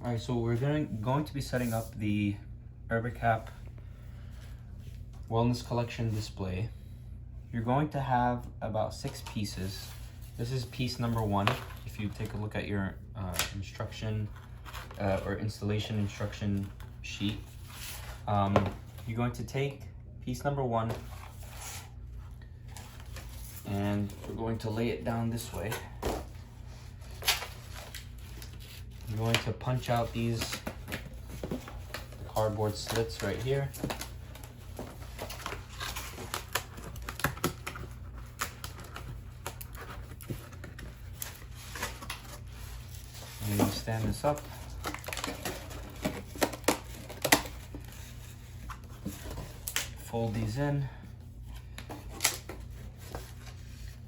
All right, so we're going to be setting up the Herbicap Wellness Collection display. You're going to have about 6 pieces. This is piece number 1. If you take a look at your instruction or installation instruction sheet, you're going to take piece number 1 and we're going to lay it down this way. I'm going to punch out these cardboard slits right here. And you stand this up. Fold these in.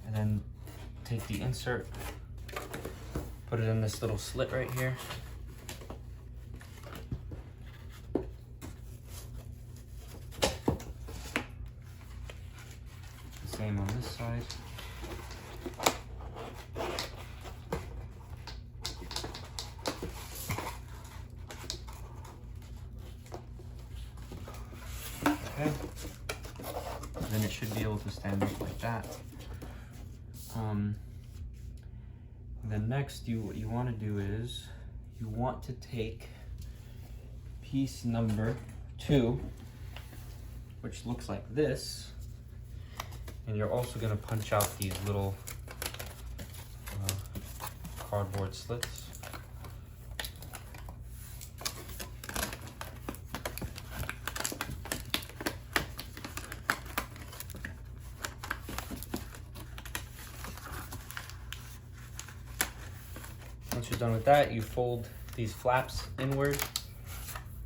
And then take the insert, put it in this little slit right here. Same on this side. Okay. Then it should be able to stand up like that. Then next, what you want to do is you want to take piece number 2, which looks like this, and you're also going to punch out these little cardboard slits. Once you're done with that, you fold these flaps inward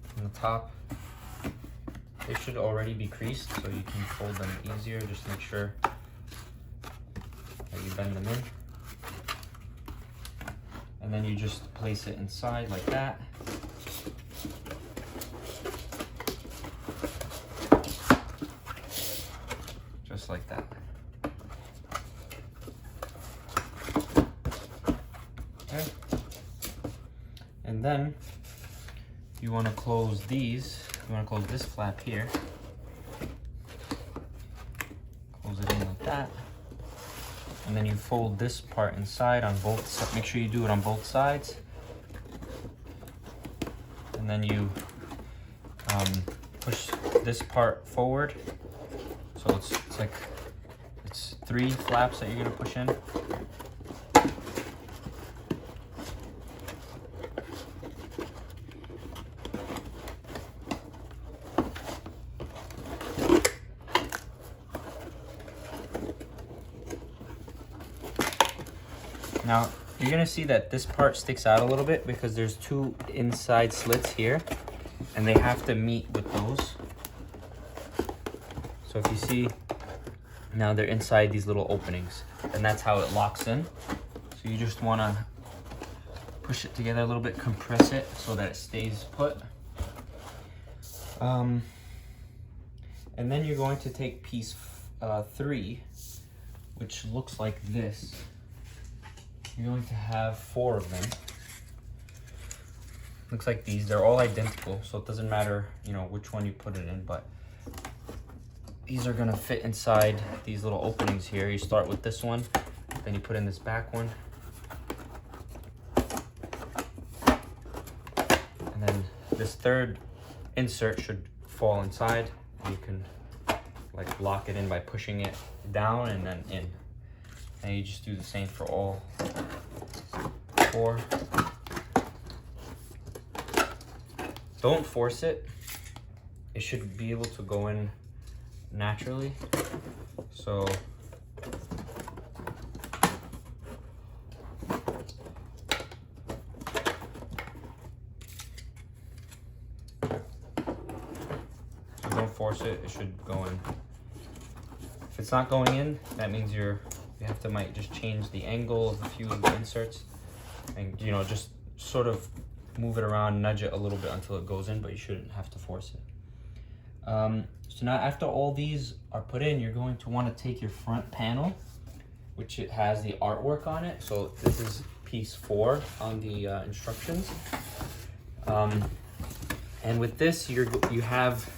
from the top. They should already be creased, so you can fold them easier. Just make sure that you bend them in. And then you just place it inside like that. Just like that. Okay. And then you want to close these. You want to close this flap here. Close it in like that. And then you fold this part inside on both sides. Make sure you do it on both sides. And then you push this part forward. So it's 3 flaps that you're gonna push in. Now, you're gonna see that this part sticks out a little bit because there's 2 inside slits here and they have to meet with those. So if you see, now they're inside these little openings and that's how it locks in. So you just wanna push it together a little bit, compress it so that it stays put. And then you're going to take piece 3, which looks like this. You're going to have 4 of them. Looks like these. They're all identical, so it doesn't matter, you know, which one you put it in, but these are gonna fit inside these little openings here. You start with this one, then you put in this back one, and then this 3rd insert should fall inside. You can like lock it in by pushing it down and then in. And you just do the same for all 4. Don't force it. It should be able to go in naturally. So don't force it. It should go in. If it's not going in, that means you might just change the angle of a few of the inserts and, you know, just sort of move it around, nudge it a little bit until it goes in, but you shouldn't have to force it. So now after all these are put in, you're going to want to take your front panel, which it has the artwork on it. So this is piece 4 on the instructions. And with this, you have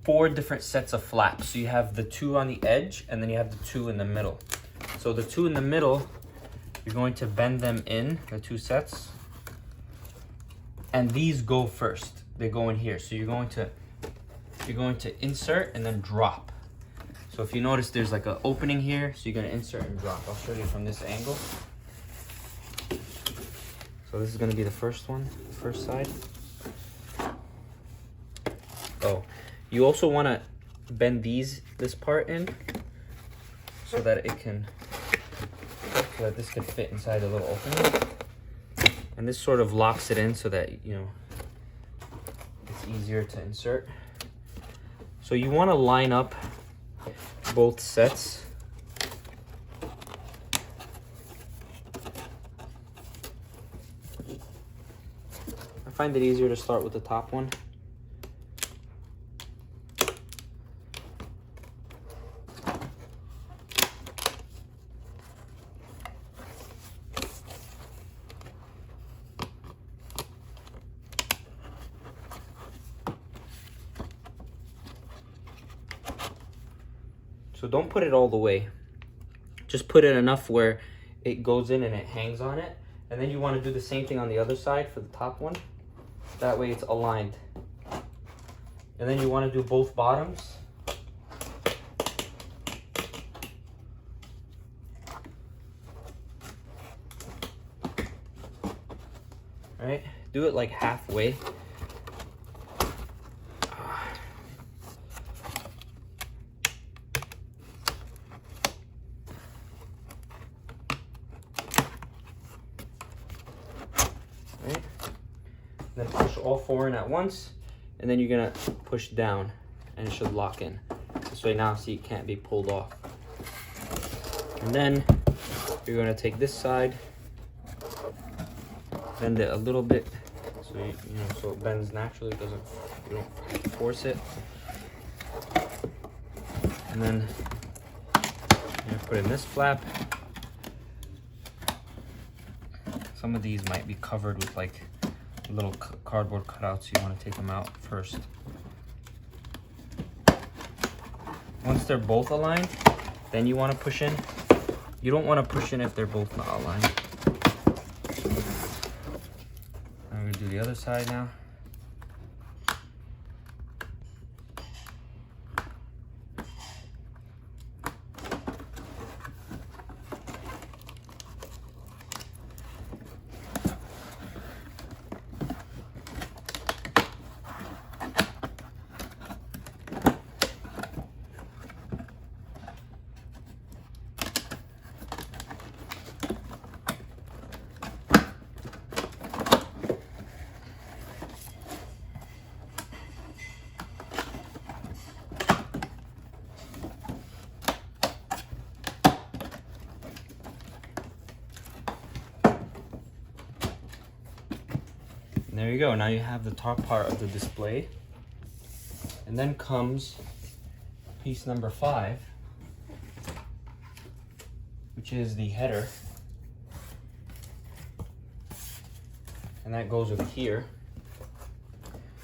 4 different sets of flaps. So you have the 2 on the edge, and then you have the 2 in the middle. So the 2 in the middle, you're going to bend them in, the 2 sets. And these go first. They go in here. So you're going to insert and then drop. So if you notice, there's like an opening here. So you're going to insert and drop. I'll show you from this angle. So this is going to be the first one, first side. Oh, you also want to bend this part in so that this can fit inside the little opening. And this sort of locks it in so that, you know, it's easier to insert. So you want to line up both sets. I find it easier to start with the top one. So don't put it all the way. Just put it enough where it goes in and it hangs on it. And then you want to do the same thing on the other side for the top one. That way it's aligned. And then you want to do both bottoms. Right? Do it like halfway. Then push all 4 in at once, and then you're gonna push down and it should lock in. This way now, see, it can't be pulled off. And then you're gonna take this side, bend it a little bit so so it bends naturally. You don't force it. And then you put in this flap. Some of these might be covered with like little cardboard cutouts, so you want to take them out first. Once they're both aligned, then you want to push in. You don't want to push in if they're both not aligned. I'm going to do the other side now. And there you go. Now you have the top part of the display. And then comes piece number 5, which is the header. And that goes over here.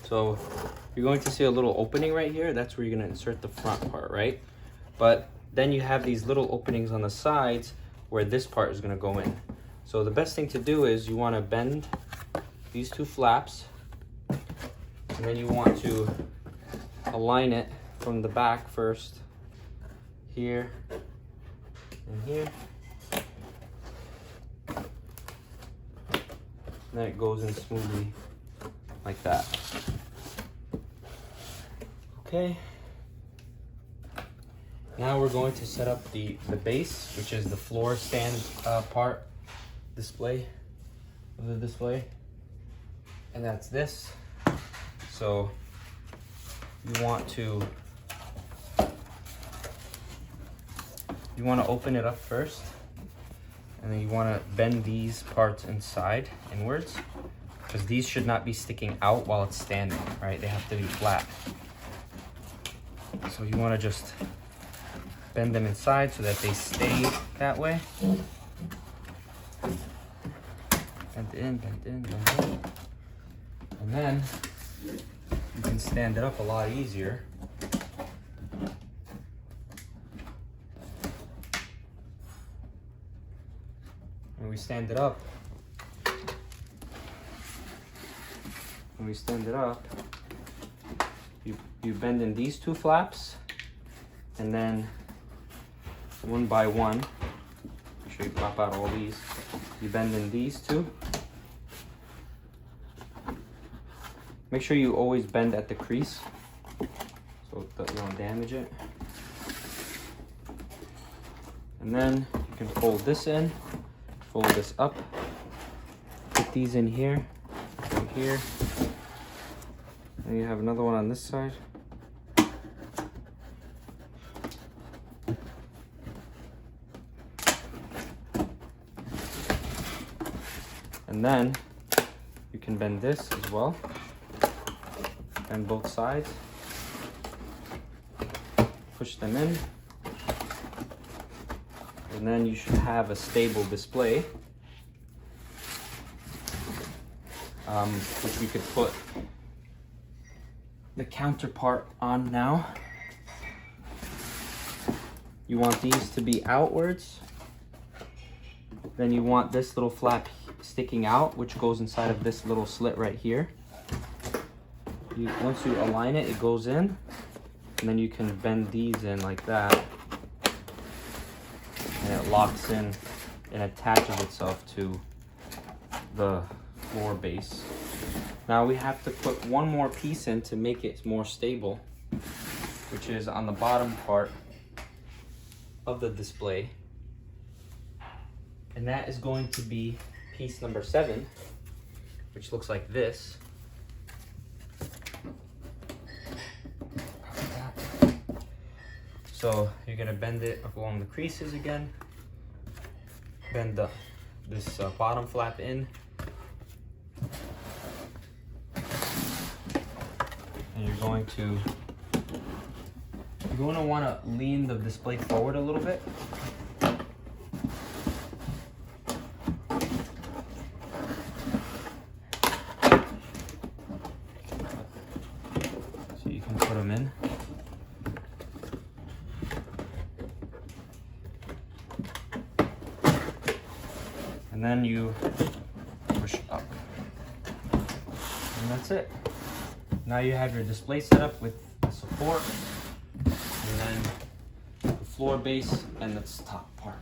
So you're going to see a little opening right here. That's where you're going to insert the front part, right? But then you have these little openings on the sides where this part is going to go in. So the best thing to do is you want to bend these 2 flaps, and then you want to align it from the back first, here and here. And then it goes in smoothly like that. Okay. Now we're going to set up the base, which is the floor stand part display of the display. And that's this. So you want to open it up first, and then you want to bend these parts inside inwards, because these should not be sticking out while it's standing, right? They have to be flat. So you want to just bend them inside so that they stay that way. And bend in, bend in, bend in. And then you can stand it up a lot easier. When we stand it up, you bend in these two flaps, and then one by one, make sure you pop out all these. You bend in these two. Make sure you always bend at the crease so that you don't damage it. And then you can fold this in, fold this up, put these in here, and here. And you have another one on this side. And then you can bend this as well. Bend both sides. Push them in. And then you should have a stable display, which we could put the counterpart on now. You want these to be outwards. Then you want this little flap sticking out, which goes inside of this little slit right here. Once you align it, it goes in, and then you can bend these in like that, and it locks in and attaches itself to the floor base. Now we have to put one more piece in to make it more stable, which is on the bottom part of the display. And that is going to be piece number 7, which looks like this. So you're gonna bend it along the creases again, bend this bottom flap in, and you're going to want to lean the display forward a little bit. So you can put them in. And then you push up. And that's it. Now you have your display set up with the support, and then the floor base and its top part.